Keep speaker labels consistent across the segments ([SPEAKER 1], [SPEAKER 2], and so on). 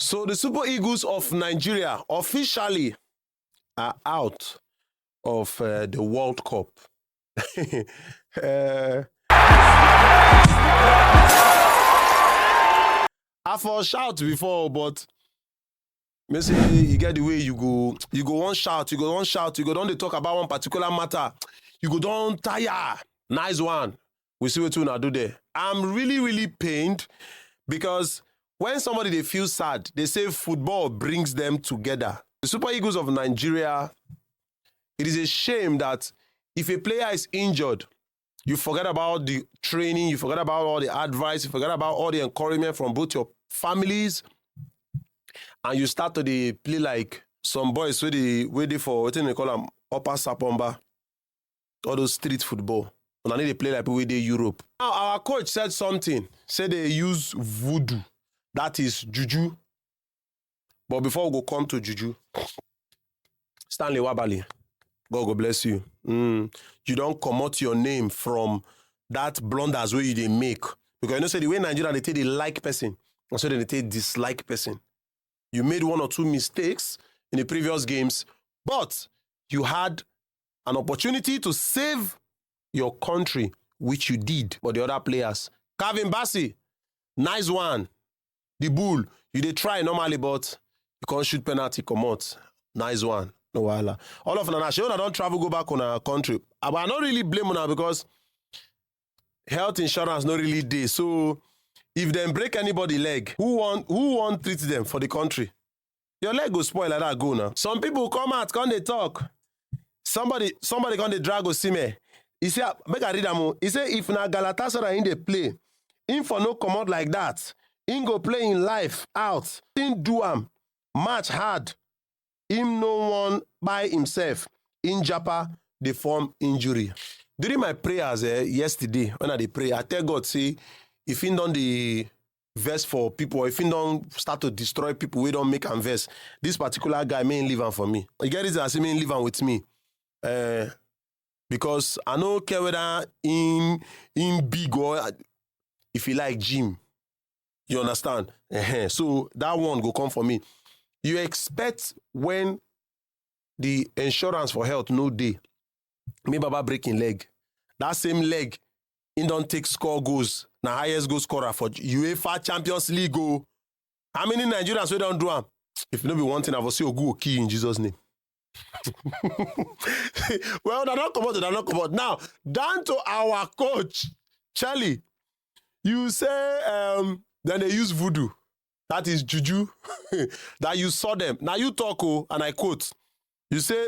[SPEAKER 1] So the Super Eagles of Nigeria officially are out of the World Cup. I for shout before, but me say you get the way you go one shout, you go don't they talk about one particular matter, you go don't tire. Nice one. We see what you do there. I'm really pained because when somebody they feel sad, they say football brings them together. The Super Eagles of Nigeria, it is a shame that if a player is injured, you forget about the training, you forget about all the advice, you forget about all the encouragement from both your families, and you start to play like some boys where they for what they call them upper sapomba, all those street football. And I need to play like we did Europe. Now our coach said something, said they use voodoo. That is juju. But before we go come to juju, Stanley Wabali, God bless you. You don't come out your name from that blunders where you they make. Because you know, say the way Nigeria they take the like person, and so they take dislike person. You made one or two mistakes in the previous games, but you had an opportunity to save your country, which you did. But the other players, Calvin Bassey, nice one. The bull, you did try normally, but you can't shoot penalty, come out. Nice one. No wala. All of them, I don't travel, go back on our country. But I don't really blame her because health insurance not really there. So if they break anybody leg, who want treat them for the country? Your leg will spoil like that, go now. Some people come out, come they talk. Somebody come they drag OSIMHEN. He say, make I read them. He say, if na Galatasaray in the play, him for no come out like that. Him go play in life out. Him do match hard. Him no one by himself. In Japa, they form injury. During my prayers yesterday, when I dey pray, I tell God, say, if he don't the verse for people, or if he don't start to destroy people, we don't make am verse. This particular guy may leave am for me. You get it? I say, may leave am with me. Because I don't care whether in big or if you like gym. You understand? So that one go come for me. You expect when the insurance for health no day, me baba breaking leg. That same leg, he don't take score goals. Now highest goal scorer for UEFA Champions League. Go. How many Nigerians we don't do them? If you know be one thing, I will say a key in Jesus' name. Well, they're not come out. Now, down to our coach, Charlie. You say then they use voodoo. That is juju. That you saw them. Now you talk, and I quote. You say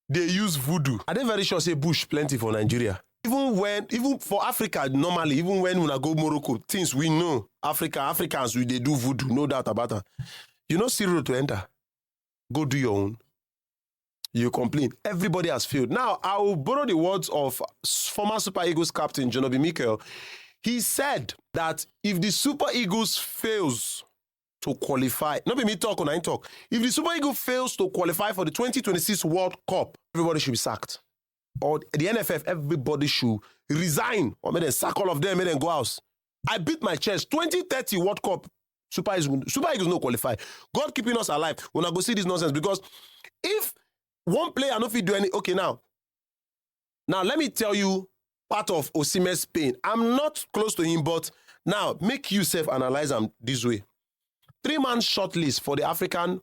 [SPEAKER 1] they use voodoo. Are they very sure say bush plenty for Nigeria? Even for Africa, normally, even when we go Morocco, things we know, Africans, they do voodoo, no doubt about that. You know, zero to enter. Go do your own. You complain. Everybody has failed. Now, I will borrow the words of former Super Eagles captain, Jonobi Mikel. He said that if the Super Eagles fails to qualify, not be me talk or I talk, if the Super Eagles fails to qualify for the 2026 World Cup, everybody should be sacked. Or the NFF, everybody should resign. Or make them sack all of them, make them go out. I beat my chest. 2030 World Cup, Super Eagles no qualify. God keeping us alive. When I go see this nonsense, because if one player no fit do any, okay, now let me tell you part of OSIMHEN's pain. I'm not close to him, but now make you self-analyze him this way. 3-man shortlist for the African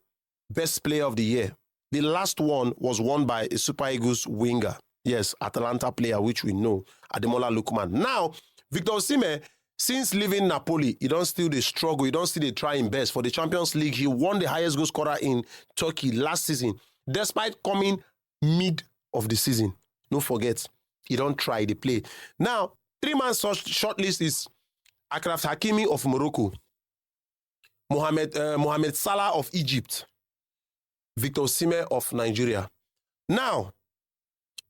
[SPEAKER 1] Best Player of the Year. The last one was won by a Super Eagles winger. Yes, Atalanta player, which we know, Ademola Lookman. Now, Victor OSIMHEN, since leaving Napoli, he don't still the struggle. He don't still the trying best. For the Champions League, he won the highest goal scorer in Turkey last season, despite coming mid of the season. Don't forget, he don't try the play. Now, 3-man shortlist is Achraf Hakimi of Morocco, Mohamed Salah of Egypt, Victor OSIMHEN of Nigeria. Now,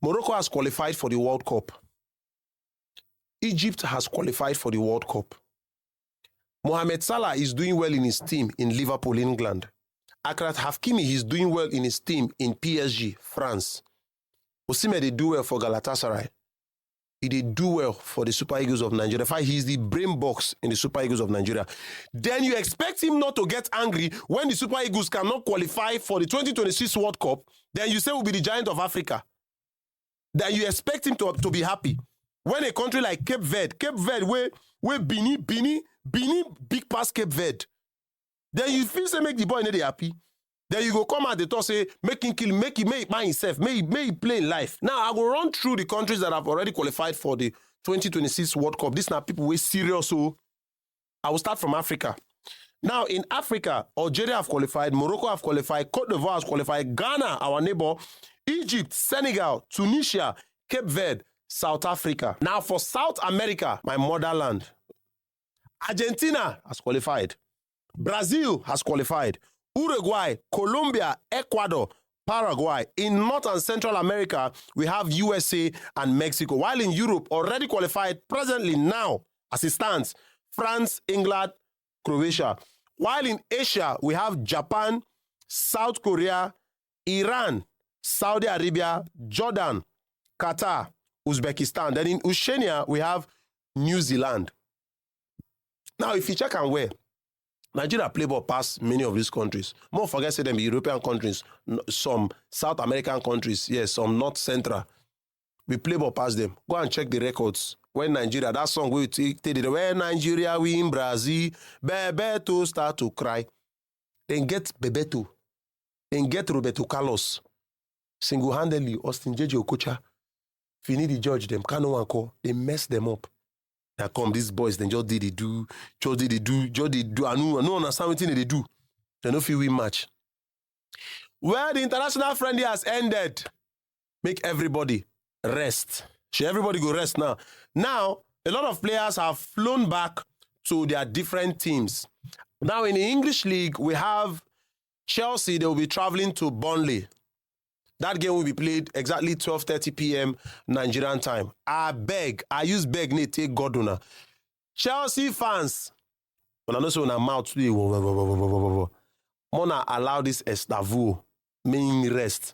[SPEAKER 1] Morocco has qualified for the World Cup. Egypt has qualified for the World Cup. Mohamed Salah is doing well in his team in Liverpool, England. Achraf Hakimi is doing well in his team in PSG, France. OSIMHEN, they do well for Galatasaray. he did do well for the Super Eagles of Nigeria. In fact, he's the brain box in the Super Eagles of Nigeria. Then you expect him not to get angry when the Super Eagles cannot qualify for the 2026 World Cup. Then you say we'll be the giant of Africa. Then you expect him to be happy. When a country like Cape Verde, where Bini big pass Cape Verde. Then you feel say make the boy not happy. Then you go come out the talk say make him kill, make him by himself, may he play in life. Now I will run through the countries that have already qualified for the 2026 World Cup. These are people who serious. So I will start from Africa. Now in Africa, Algeria have qualified, Morocco have qualified, Cote d'Ivoire has qualified, Ghana, our neighbor, Egypt, Senegal, Tunisia, Cape Verde, South Africa. Now for South America, my motherland, Argentina has qualified, Brazil has qualified, Uruguay, Colombia, Ecuador, Paraguay. In North and Central America, we have USA and Mexico. While in Europe, already qualified presently now, as it stands, France, England, Croatia. While in Asia, we have Japan, South Korea, Iran, Saudi Arabia, Jordan, Qatar, Uzbekistan. Then in Oceania, we have New Zealand. Now, if you check and where, Nigeria play ball past many of these countries. More forget say them European countries, some South American countries, yes, some North Central. We play ball past them. Go and check the records. When Nigeria, that song we take it, when Nigeria win Brazil, Bebeto start to cry. Then get Bebeto. Then get Roberto Carlos. Single-handedly, Austin J.J. Okocha. Fini the judge them, Kano and Co. They mess them up. Now come these boys, then just did they do. I don't understand what they do. They don't feel we match. Well, the international friendly has ended. Make everybody rest. Should everybody go rest now? Now, a lot of players have flown back to their different teams. Now, in the English League, we have Chelsea. They will be traveling to Burnley. That game will be played exactly 12:30 p.m. Nigerian time. I use beg, need take God on. Chelsea fans, when I know so when I'm out today, Mona allow this Estavu main rest.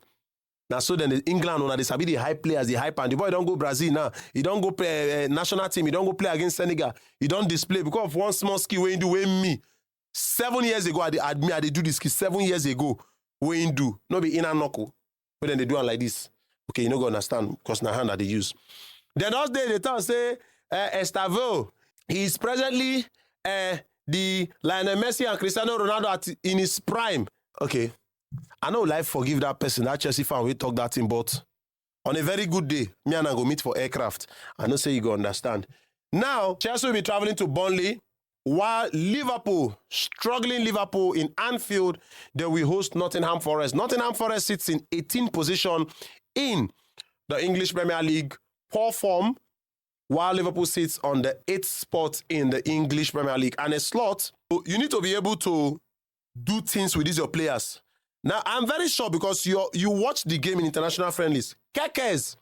[SPEAKER 1] Now so then the England when they sabi the high players, the hype, and the boy don't go Brazil now. He don't go play national team. He don't go play against Senegal. He don't display because of one small skill when he do when me 7 years ago I do this skill 7 years ago when he do no be in a knuckle. But then they do it like this. Okay, you no go understand because na hand that they use. Then those days they tell say Estavo, he is presently the Lionel Messi and Cristiano Ronaldo in his prime. Okay, I know life forgive that person, that Chelsea fan we talk that thing, but on a very good day, me and I go meet for aircraft. I know say you go understand. Now Chelsea will be traveling to Burnley. While Liverpool, struggling Liverpool in Anfield, they will host Nottingham Forest. Nottingham Forest sits in 18th position in the English Premier League, poor form, while Liverpool sits on the 8th spot in the English Premier League. And a slot, you need to be able to do things with these your players. Now, I'm very sure because you watch the game in international friendlies. Kekes,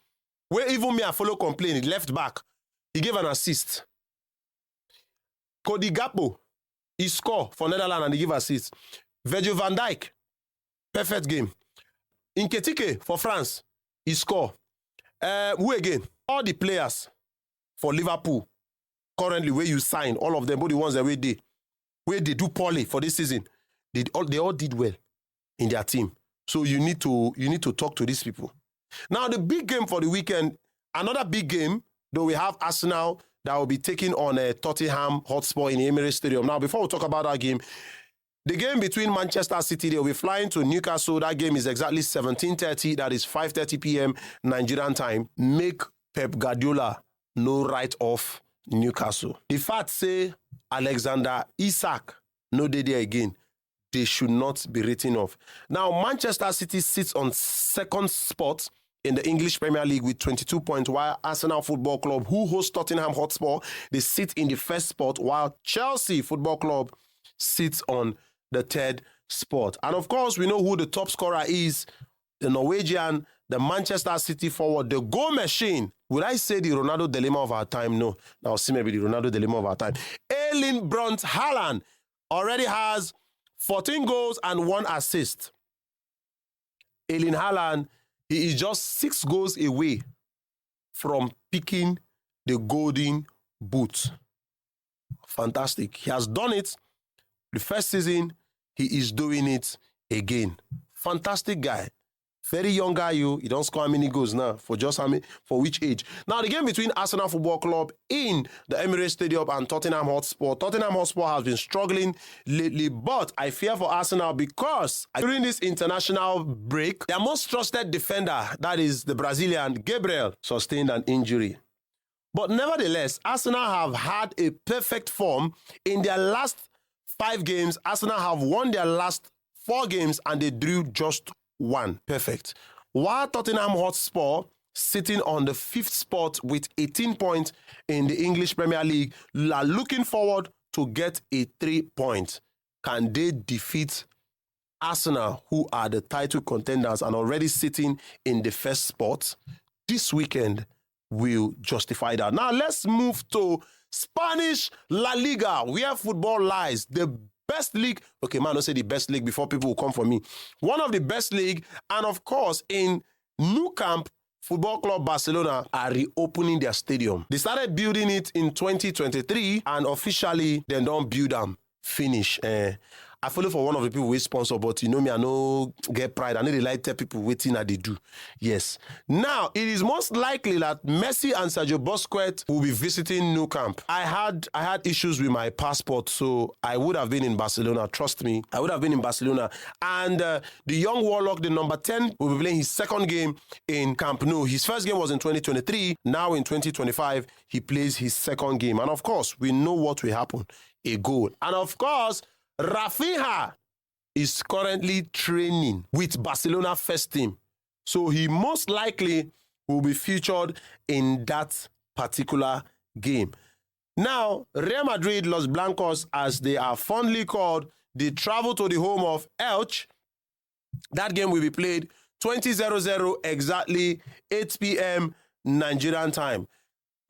[SPEAKER 1] where even me I follow complain, left back, he gave an assist. Cody Gakpo, he scored for Netherlands and he gave assist. Virgil van Dijk, perfect game. Nketiah for France, he scored. Who again? All the players for Liverpool currently where you sign, all of them, both the ones that where they do poorly for this season, they all did well in their team. So you need to talk to these people. Now the big game for the weekend, another big game, though we have Arsenal that will be taking on a Tottenham Hotspur in the Emirates Stadium. Now, before we talk about that game, the game between Manchester City, they'll be flying to Newcastle. That game is exactly 17:30. That is 5:30 p.m. Nigerian time. Make Pep Guardiola no write off Newcastle. The fact say Alexander Isak no dey there again, they should not be written off. Now, Manchester City sits on second spot in the English Premier League with 22 points, while Arsenal Football Club, who hosts Tottenham Hotspur, they sit in the first spot, while Chelsea Football Club sits on the third spot. And of course, we know who the top scorer is, the Norwegian, the Manchester City forward, the goal machine. Would I say the Ronaldo dilemma of our time? No. Now, see maybe the Ronaldo dilemma of our time. Erling Braut Haaland already has 14 goals and 1 assist. Erling Haaland, he is just 6 goals away from picking the golden boot. Fantastic. He has done it the first season. He is doing it again. Fantastic guy. Very young guy, you. He don't score how many goals now? For which age? Now, the game between Arsenal Football Club in the Emirates Stadium and Tottenham Hotspur. Tottenham Hotspur has been struggling lately, but I fear for Arsenal because during this international break, their most trusted defender, that is the Brazilian Gabriel, sustained an injury. But nevertheless, Arsenal have had a perfect form. In their last 5 games, Arsenal have won their last 4 games and they drew just 1. Perfect. While Tottenham Hotspur, sitting on the 5th spot with 18 points in the English Premier League, are looking forward to get a 3 point. Can they defeat Arsenal, who are the title contenders and already sitting in the 1st spot? This weekend will justify that. Now let's move to Spanish La Liga, where football lies. The best league. Okay, man, don't say the best league before people will come for me. One of the best league, and of course, in Nou Camp, Football Club Barcelona are reopening their stadium. They started building it in 2023, and officially, they don't build them. Finish. I follow for one of the people we sponsor, but you know me, I no get pride. I know they like tell people waiting that they do. Yes. Now, it is most likely that Messi and Sergio Busquets will be visiting Nou Camp. I had issues with my passport, so I would have been in Barcelona. Trust me, I would have been in Barcelona. And the young warlock, the number 10, will be playing his second game in Camp Nou. His first game was in 2023. Now in 2025, he plays his second game. And of course, we know what will happen. A goal. And of course, Rafinha is currently training with Barcelona first team. So he most likely will be featured in that particular game. Now, Real Madrid, Los Blancos, as they are fondly called, they travel to the home of Elche. That game will be played 20:00 exactly, 8 p.m. Nigerian time.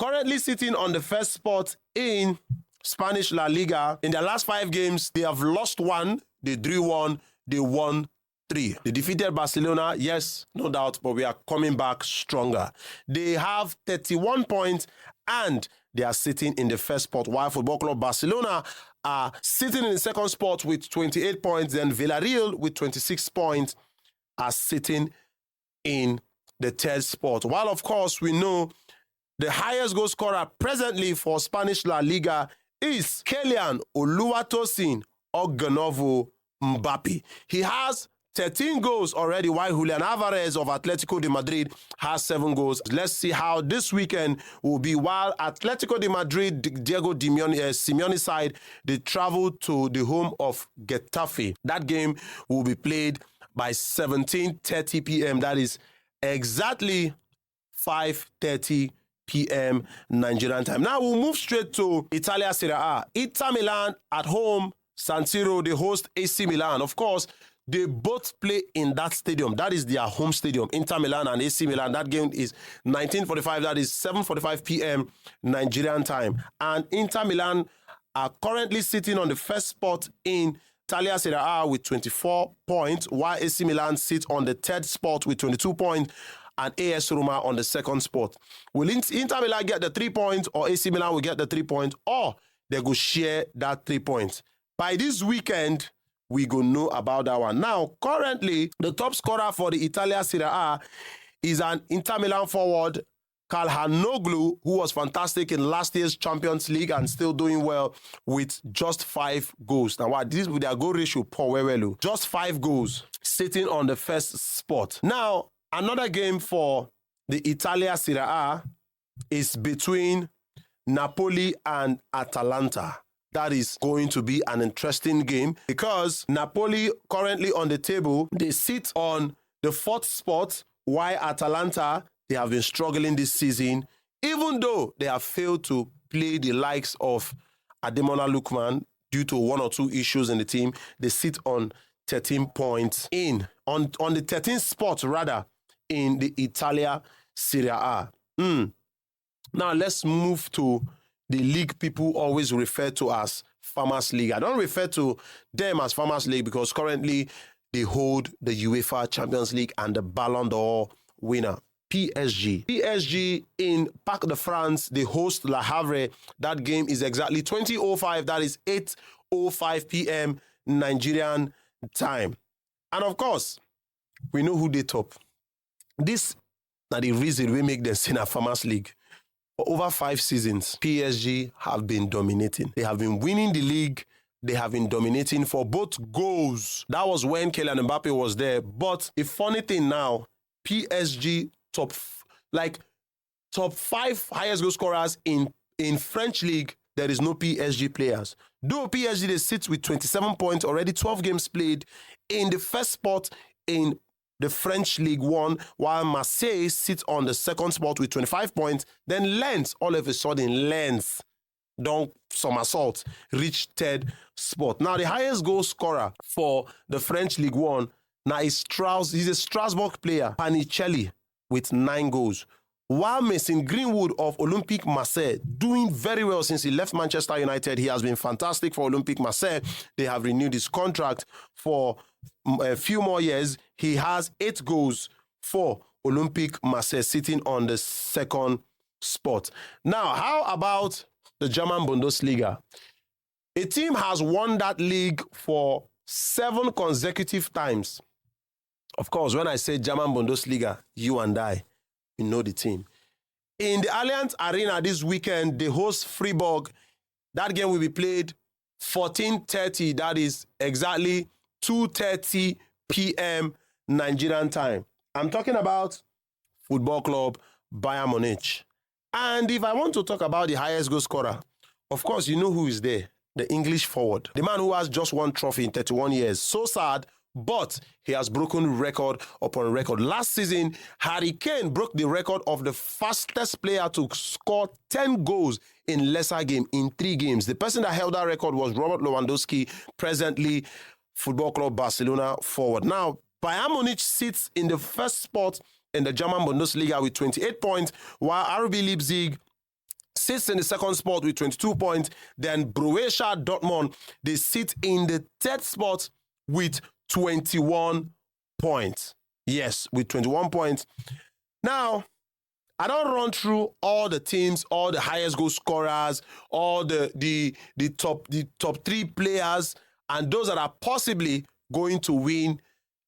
[SPEAKER 1] Currently sitting on the first spot in Spanish La Liga. In their last 5 games, they have lost 1, they drew 1, they won 3. They defeated Barcelona, yes, no doubt, but we are coming back stronger. They have 31 points and they are sitting in the first spot, while Football Club Barcelona are sitting in the second spot with 28 points. Then Villarreal with 26 points are sitting in the third spot. While, of course, we know the highest goal scorer presently for Spanish La Liga is Kylian Oluwatosin Oganovo Mbappe. He has 13 goals already, while Julian Alvarez of Atletico de Madrid has 7 goals. Let's see how this weekend will be. While Atletico de Madrid, Diego Simeone's side, they travel to the home of Getafe. That game will be played by 17:30 p.m. That is exactly 5:30 p.m. Nigerian time. Now we'll move straight to Italia Serie A. Inter Milan at home, San Siro, they host AC Milan. Of course, they both play in that stadium. That is their home stadium, Inter Milan and AC Milan. That game is 19:45. That is 7:45 p.m. Nigerian time. And Inter Milan are currently sitting on the first spot in Italia Serie A with 24 points, while AC Milan sits on the third spot with 22 points. And AS Roma on the second spot. Will Inter Milan get the 3 points, or AC Milan will get the 3 points, or they go share that 3 points? By this weekend, we go know about that one. Now, currently, the top scorer for the Italia Serie A is an Inter Milan forward, Calhanoglu, who was fantastic in last year's Champions League and still doing well with just 5 goals. Now, what this with their goal ratio, poor well, just 5 goals, sitting on the first spot. Now, another game for the Italia Serie A is between Napoli and Atalanta. That is going to be an interesting game because Napoli currently on the table, they sit on the 4th spot, while Atalanta, they have been struggling this season, even though they have failed to play the likes of Ademola Lookman due to 1 or 2 issues in the team. They sit on 13 points on the 13th spot rather, in the Italia Serie A. Now let's move to the league people always refer to as Farmers League. I don't refer to them as Farmers League because currently they hold the UEFA Champions League and the Ballon d'Or winner. PSG. PSG in Parc de France, they host Le Havre. That game is exactly 20:05. That is 8:05 p.m. Nigerian time. And of course, we know who they top. This now the reason we make them in a Farmers League. For over 5 seasons, PSG have been dominating. They have been winning the league. They have been dominating for both goals. That was when Kylian Mbappe was there. But a funny thing now, PSG top 5 highest goal scorers in French league, there is no PSG players. Though PSG, they sit with 27 points, already 12 games played in the first spot in the French League 1, while Marseille sits on the second spot with 25 points. Then Lens, all of a sudden, Lens don't somersault, reach third spot. Now, the highest goal scorer for the French League 1 now is Strauss. He's a Strasbourg player, Panicelli, with 9 goals. While Mason Greenwood of Olympique Marseille doing very well since he left Manchester United. He has been fantastic for Olympique Marseille. They have renewed his contract for a few more years. He has 8 goals for Olympique Marseille, sitting on the second spot. Now, how about the German Bundesliga? A team has won that league for 7 consecutive times. Of course, when I say German Bundesliga, you and I, you know the team. In the Allianz Arena this weekend, they host Freiburg. That game will be played 14:30. That is exactly 2:30 p.m. Nigerian time. I'm talking about Football Club Bayern Munich. And if I want to talk about the highest goal scorer, of course, you know who is there. The English forward. The man who has just 1 trophy in 31 years. So sad. But he has broken record upon record. Last season, Harry Kane broke the record of the fastest player to score 10 goals in lesser game in 3 games. The person that held that record was Robert Lewandowski, presently Football Club Barcelona forward. Now, Bayern Munich sits in the first spot in the German Bundesliga with 28 points, while RB Leipzig sits in the second spot with 22 points. Then Borussia Dortmund, they sit in the third spot with 21 points. Yes, with 21 points. Now, I don't run through all the teams, all the highest goal scorers, all the top 3 players, and those that are possibly going to win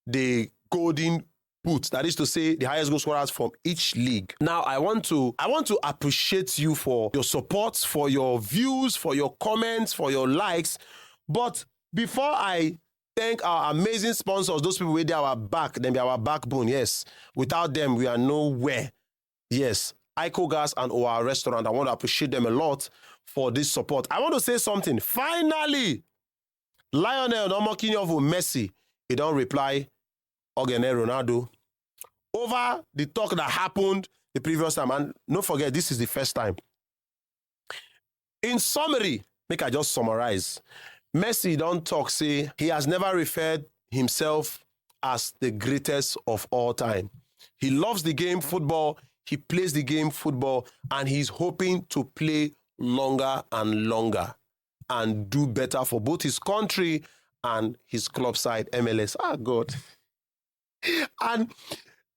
[SPEAKER 1] the Golden Boot. That is to say, the highest goal scorers from each league. Now, I want to appreciate you for your support, for your views, for your comments, for your likes. But before I thank our amazing sponsors, those people where they are our back, them be our backbone, yes. Without them, we are nowhere. Yes, Ico Gas and OR Restaurant, I want to appreciate them a lot for this support. I want to say something. Finally, Lionel Nomokinyovu Messi, he don't reply Ogene Ronaldo over the talk that happened the previous time. And don't forget, this is the first time. In summary, make I just summarize. Messi don't talk, say he has never referred himself as the greatest of all time. He loves the game football, he plays the game football, and he's hoping to play longer and longer and do better for both his country and his club side, MLS. Ah, God. And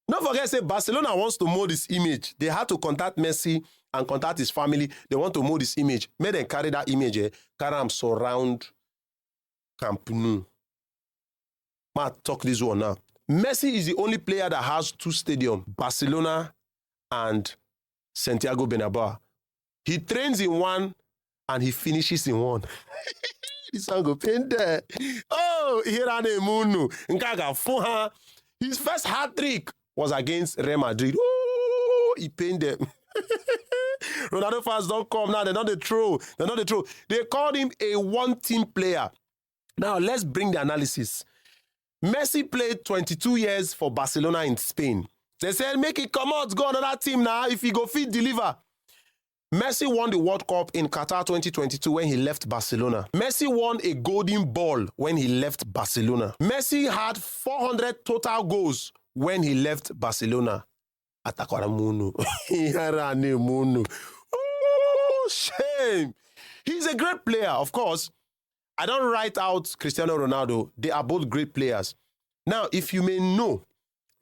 [SPEAKER 1] don't forget, say Barcelona wants to mold his image. They had to contact Messi and contact his family. They want to mold his image. May them carry that image, carry him surround Camp Nou. Ma talk this one now. Messi is the only player that has 2 stadiums, Barcelona and Santiago Bernabeu. He trains in one and he finishes in one. This one go pain there. Oh, here are the Munu. Nkaga Fuha. His first hat-trick was against Real Madrid. Oh, he pained them. Ronaldo fans don't come now. They're not the true. They called him a one-team player. Now, let's bring the analysis. Messi played 22 years for Barcelona in Spain. They said, make it come out, go another team now. If he go fit, deliver. Messi won the World Cup in Qatar 2022 when he left Barcelona. Messi won a golden ball when he left Barcelona. Messi had 400 total goals when he left Barcelona. Atakwara Munu. Oh, shame. He's a great player, of course. I don't write out Cristiano Ronaldo. They are both great players. Now, if you may know,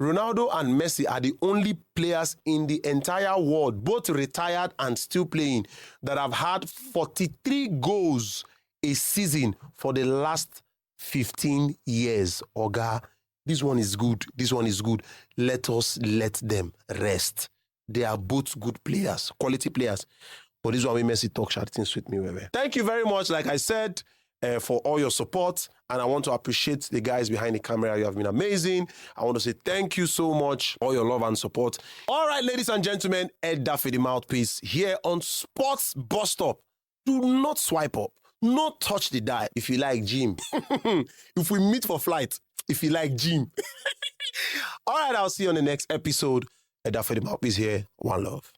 [SPEAKER 1] Ronaldo and Messi are the only players in the entire world, both retired and still playing, that have had 43 goals a season for the last 15 years. Oga, this one is good. This one is good. Let us let them rest. They are both good players, quality players. But this one, we Messi talk things with me. Thank you very much, like I said, for all your support. And I want to appreciate the guys behind the camera. You have been amazing. I want to say thank you so much for all your love and support. All right, ladies and gentlemen, Edafe the Mouthpiece here on Sports Busstop. Do not swipe up. Not touch the dial if you like gym. If we meet for flight, if you like gym. All right, I'll see you on the next episode. Edafe the Mouthpiece here. One love.